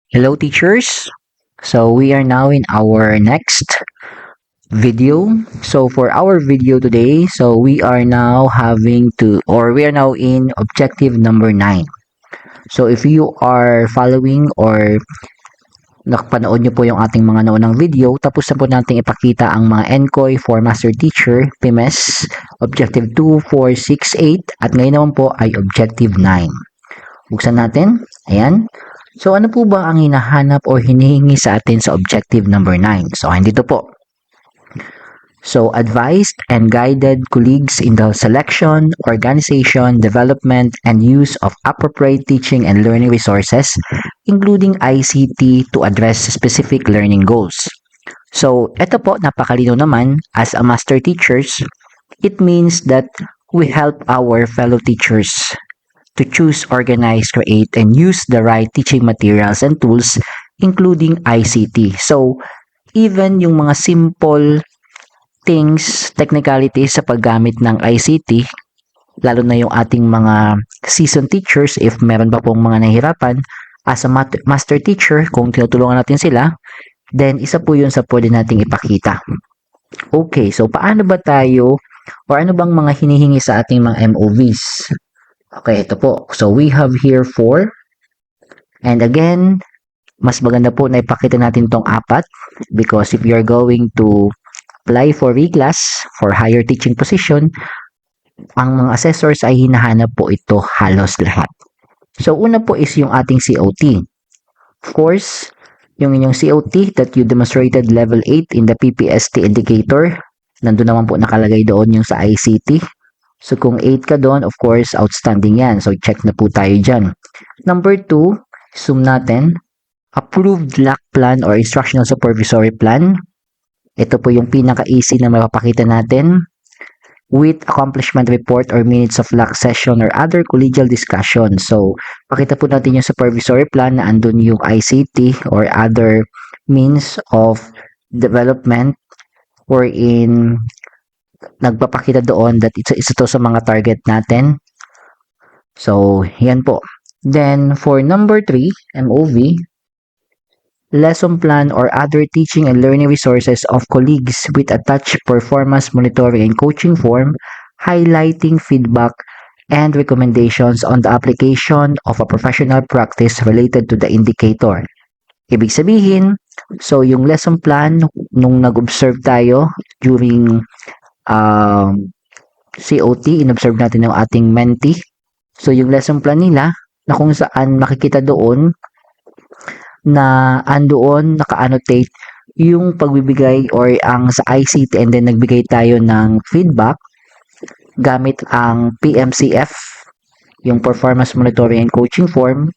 Hello teachers. So we are now in our next video. So for our video today, we are now in objective number 9. So if you are following or nakapanood nyo po yung ating mga naunang video, tapos na po natin ipakita ang mga NCOY for Master Teacher, PMS, Objective 2, 4, 6, 8, at ngayon naman po ay Objective 9. Buksan natin. Ayan. So ano po ba ang hinahanap o hinihingi sa atin sa objective number 9? So andito po. So advised and guided colleagues in the selection, organization, development, and use of appropriate teaching and learning resources, including ICT to address specific learning goals. So ito po, napakalino naman, as a master teachers, it means that we help our fellow teachers to choose, organize, create, and use the right teaching materials and tools, including ICT. So, even yung mga simple things, technicalities sa paggamit ng ICT, lalo na yung ating mga seasoned teachers, if meron pa pong mga nahihirapan, as a master teacher, kung tinutulungan natin sila, then isa po yun sa pwede nating ipakita. Okay, so paano ba tayo, or ano bang mga hinihingi sa ating mga MOVs? Okay, ito po. So, we have here 4. And again, mas maganda po na ipakita natin tong 4 because if you're going to apply for reclass for higher teaching position, ang mga assessors ay hinahanap po ito halos lahat. So, una po is yung ating COT. Of course, yung inyong COT that you demonstrated level 8 in the PPST indicator, nandun naman po nakalagay doon yung sa ICT. So, kung 8 ka doon, of course, outstanding yan. So, check na po tayo dyan. Number 2, zoom natin. Approved LAC plan or Instructional Supervisory Plan. Ito po yung pinaka-easy na mapapakita natin. With accomplishment report or minutes of LAC session or other collegial discussion. So, pakita po natin yung supervisory plan na andun yung ICT or other means of development wherein nagpapakita doon that isa to sa mga target natin. So, yan po. Then, for number 3, MOV, lesson plan or other teaching and learning resources of colleagues with attached performance monitoring and coaching form, highlighting feedback and recommendations on the application of a professional practice related to the indicator. Ibig sabihin, so yung lesson plan, nung nag-observe tayo during COT, in-observe natin yung ating mentee. So, yung lesson plan nila, na kung saan makikita doon na andoon, naka-annotate yung pagbibigay or ang sa ICT and then nagbigay tayo ng feedback gamit ang PMCF, yung Performance Monitoring and Coaching Form,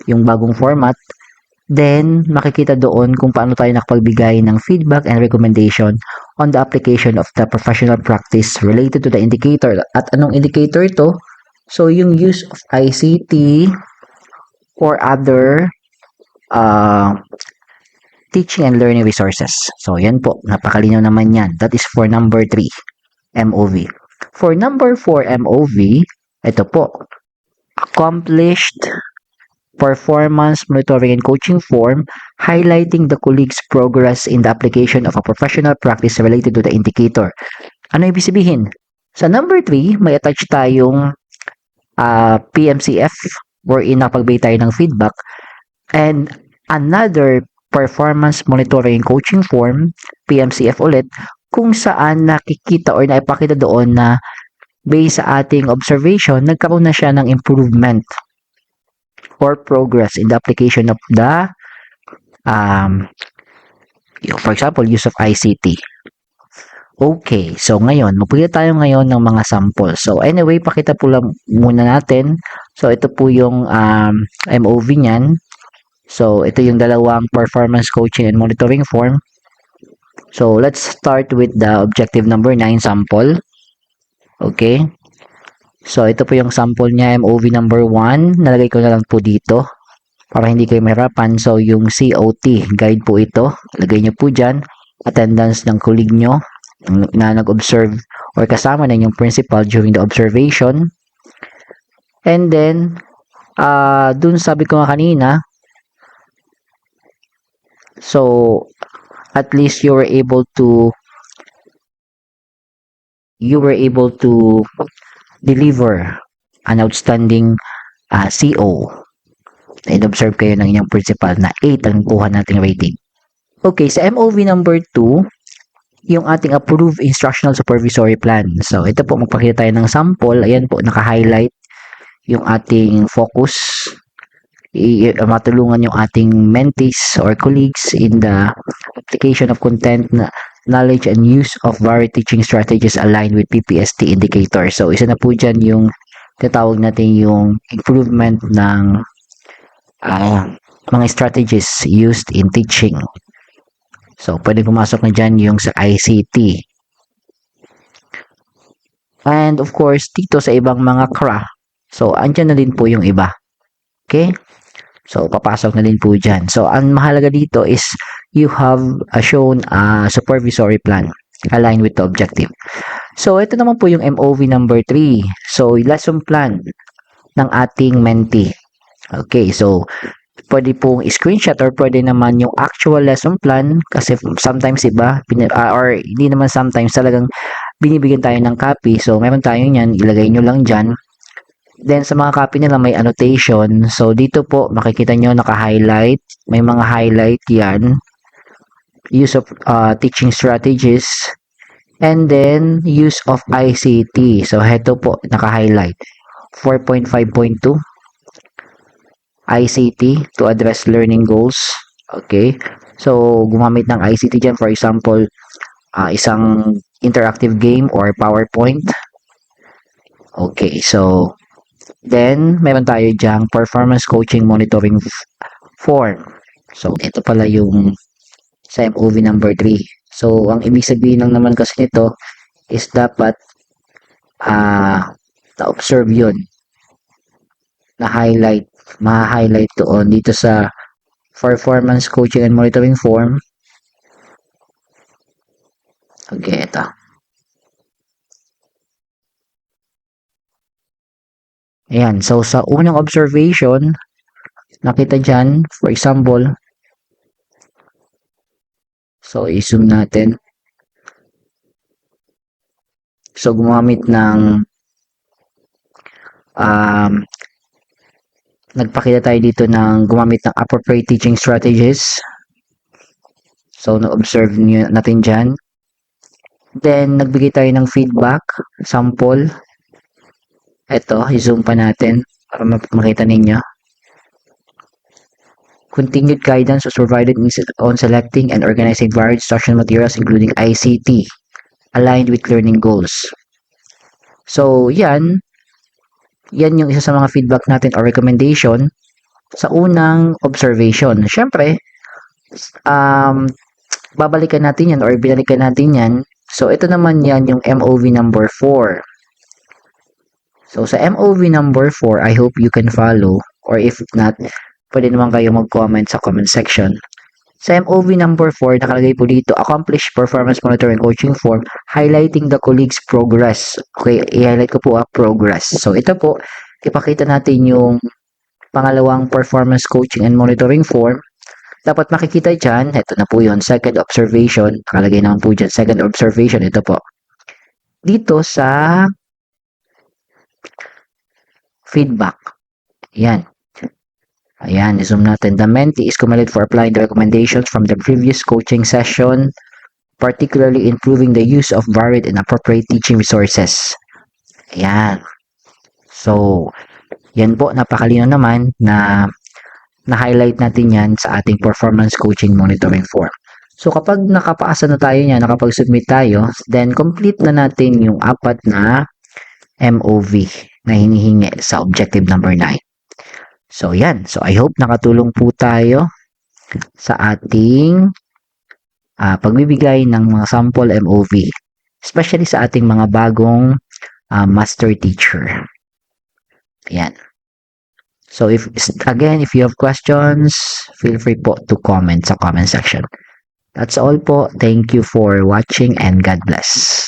yung bagong format. Then, makikita doon kung paano tayo nakapagbigay ng feedback and recommendation on the application of the professional practice related to the indicator. At anong indicator ito? So, yung use of ICT or other teaching and learning resources. So, yan po. Napakalinaw naman yan. That is for number 3, MOV. For number 4, MOV, ito po. Accomplished performance monitoring and coaching form, highlighting the colleague's progress in the application of a professional practice related to the indicator. Ano ibig sabihin? Sa number 3, may attach tayong PMCF wherein nakapagbigay tayo ng feedback and another performance monitoring and coaching form, PMCF ulit, kung saan nakikita or naipakita doon na based sa ating observation, nagkaroon na siya ng improvement or progress in the application of the for example, use of ICT. Okay, so ngayon, magpili tayo ngayon ng mga sample. So anyway, pakita po lang muna natin. So ito po yung MOV niyan. So ito yung dalawang performance coaching and monitoring form. So let's start with the objective number 9 sample. Okay. So, ito po yung sample niya, MOV number 1. Nalagay ko na lang po dito para hindi kayo mahirapan. So, yung COT, guide po ito. Lagay nyo po dyan. Attendance ng colleague nyo na nag-observe or kasama na yung principal during the observation. And then, dun sabi ko nga kanina, So at least you were able to deliver an outstanding CO. In-observe kayo ng inyong principal na 8 ang kuha nating rating. Okay, sa MOV number 2, yung ating approved instructional supervisory plan. So, ito po, magpakita tayo ng sample. Ayan po, naka-highlight yung ating focus. Matulungan yung ating mentees or colleagues in the application of content, knowledge, and use of varied teaching strategies aligned with PPST indicators. So, isa na po dyan yung tinatawag natin yung improvement ng mga strategies used in teaching. So, pwede pumasok na dyan yung sa ICT. And of course, dito sa ibang mga CRA, so, andyan na din po yung iba. Okay? So, papasok na din po dyan. So, ang mahalaga dito is you have shown a supervisory plan aligned with the objective. So, ito naman po yung MOV number 3. So, lesson plan ng ating mentee. Okay, so, pwede pong screenshot or pwede naman yung actual lesson plan kasi sometimes iba, or hindi naman sometimes, talagang binibigyan tayo ng copy. So, meron tayo yan, ilagay nyo lang dyan. Then, sa mga copy nila may annotation. So, dito po, makikita nyo naka-highlight. May mga highlight yan. Use of teaching strategies. And then, use of ICT. So, heto po, naka-highlight. 4.5.2. ICT to address learning goals. Okay. So, gumamit ng ICT dyan. For example, isang interactive game or PowerPoint. Okay. So, then, meron tayo dyang performance coaching monitoring form. So, ito pala yung sa MOV number 3. So, ang ibig sabihin lang naman kasi nito is dapat na-observe yun. Na-highlight, ma-highlight doon dito sa performance coaching and monitoring form. Okay, ito. Ayan, so sa unang observation, nakita dyan, for example, so i-zoom natin. So, gumamit ng nagpakita tayo dito ng gumamit ng appropriate teaching strategies. So, na-observe natin dyan. Then, nagbigay tayo ng feedback, sample. Ito, i-zoom pa natin para makita ninyo. Continued guidance was provided on selecting and organizing varied instructional materials including ICT aligned with learning goals. So, yan yung isa sa mga feedback natin or recommendation sa unang observation. Siyempre, babalikan natin yan or binalikan natin yan. So, ito naman yan yung MOV number 4. So, sa MOV number 4, I hope you can follow, or if not, pwede naman kayo mag-comment sa comment section. Sa MOV number 4, nakalagay po dito, accomplish performance monitoring coaching form, highlighting the colleague's progress. Okay, i-highlight ko po progress. So, ito po, ipakita natin yung pangalawang performance coaching and monitoring form. Dapat makikita dyan, ito na po yun, second observation, nakalagay naman po dyan, second observation, ito po. Dito sa feedback, yan. Ayan, i-zoom natin. The mentee is commended for applying the recommendations from the previous coaching session, particularly improving the use of varied and appropriate teaching resources. Ayan. So, yan po, napakalino naman na na-highlight natin yan sa ating performance coaching monitoring form. So, kapag nakapasa na tayo niya, nakapag-submit tayo, then complete na natin yung 4 na MOV na hinihingi sa objective number 9. So, yan. So, I hope nakatulong po tayo sa ating pagbibigay ng mga sample MOV, especially sa ating mga bagong master teacher. Yan. So, if you have questions, feel free po to comment sa comment section. That's all po. Thank you for watching and God bless.